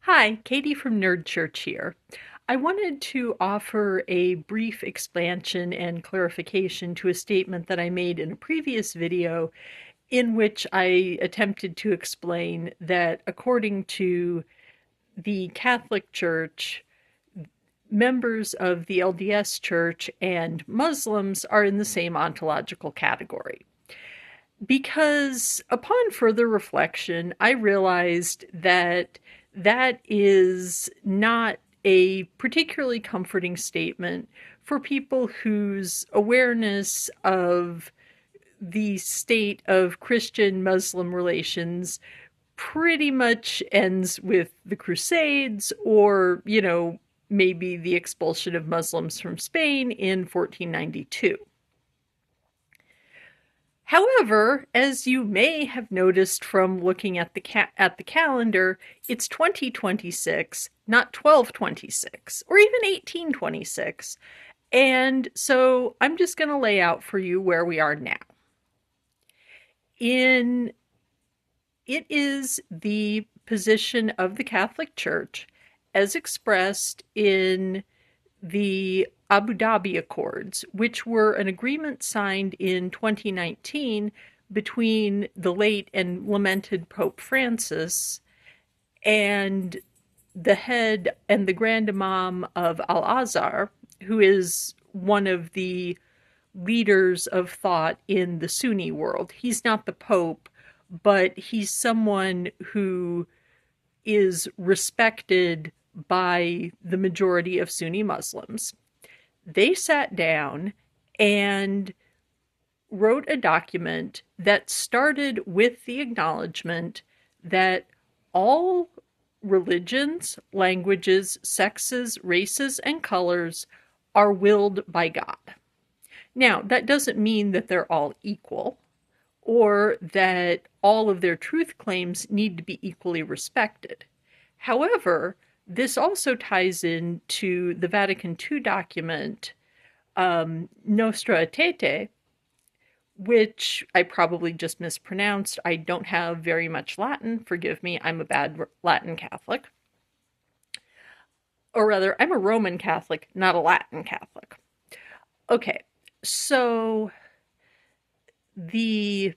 Hi, Katie from Nerd Church here. I wanted to offer a brief expansion and clarification to a statement that I made in a previous video in which I attempted to explain that according to the Catholic Church, members of the LDS Church and Muslims are in the same ontological category. Because upon further reflection, I realized that that is not a particularly comforting statement for people whose awareness of the state of Christian Muslim relations pretty much ends with the Crusades or, maybe the expulsion of Muslims from Spain in 1492. However, as you may have noticed from looking at the calendar, it's 2026, not 1226 or even 1826. And so I'm just going to lay out for you where we are now. It is the position of the Catholic Church as expressed in the Abu Dhabi Accords, which were an agreement signed in 2019 between the late and lamented Pope Francis and the head and the Grand Imam of Al Azhar, who is one of the leaders of thought in the Sunni world. He's not the Pope, but he's someone who is respected by the majority of Sunni Muslims. They sat down and wrote a document that started with the acknowledgement that all religions, languages, sexes, races, and colors are willed by God. Now, that doesn't mean that they're all equal or that all of their truth claims need to be equally respected. However, this also ties into the Vatican II document, Nostra Aetate, which I probably just mispronounced. I don't have very much Latin. Forgive me, I'm a bad Latin Catholic. Or rather, I'm a Roman Catholic, not a Latin Catholic. Okay, so that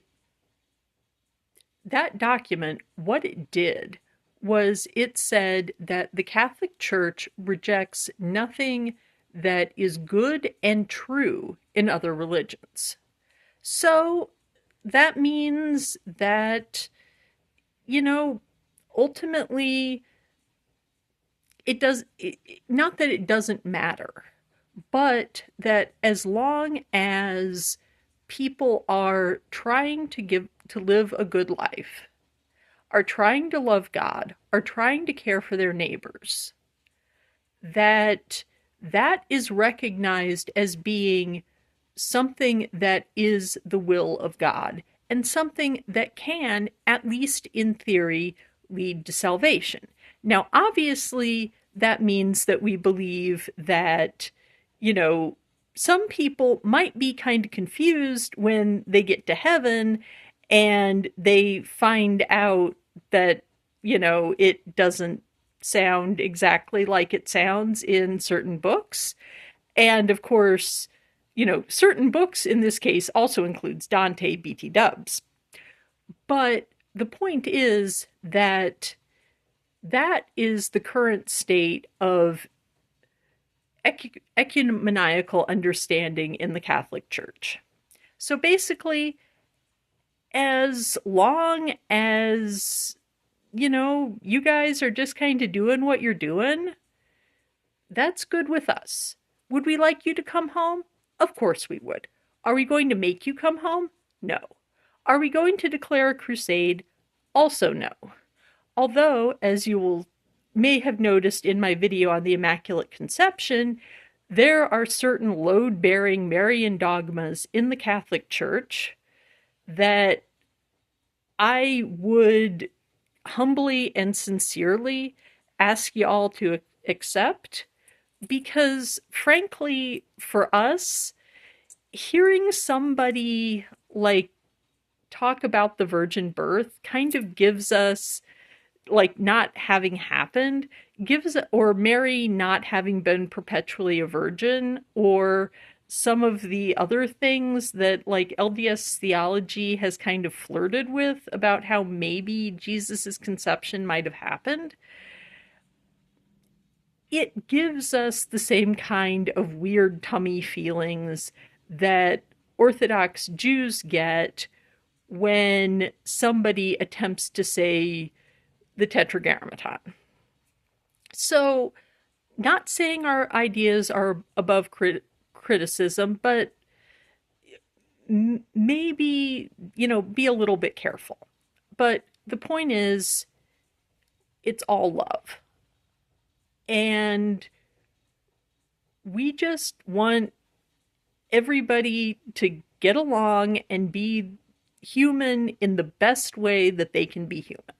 document, what it did was it said that the Catholic Church rejects nothing that is good and true in other religions. So that means that, ultimately, not that it doesn't matter, but that as long as people are trying to live a good life, are trying to love God, are trying to care for their neighbors, that is recognized as being something that is the will of God and something that can, at least in theory, lead to salvation. Now, obviously, that means that we believe that, some people might be kind of confused when they get to heaven and they find out that, it doesn't sound exactly like it sounds in certain books. And of course, certain books in this case also includes Dante BT dubs. But the point is that is the current state of ecumenical understanding in the Catholic Church. So basically, as long as, you guys are just kind of doing what you're doing, that's good with us. Would we like you to come home? Of course we would. Are we going to make you come home? No. Are we going to declare a crusade? Also no. Although, as you may have noticed in my video on the Immaculate Conception, there are certain load-bearing Marian dogmas in the Catholic Church that I would humbly and sincerely ask you all to accept, because frankly, for us, hearing somebody talk about the virgin birth kind of gives us like not having happened gives, or Mary not having been perpetually a virgin, or some of the other things that like LDS theology has kind of flirted with about how maybe Jesus's conception might have happened, it gives us the same kind of weird tummy feelings that Orthodox Jews get when somebody attempts to say the Tetragrammaton. So, not saying our ideas are above criticism, but maybe, be a little bit careful. But the point is, it's all love. And we just want everybody to get along and be human in the best way that they can be human.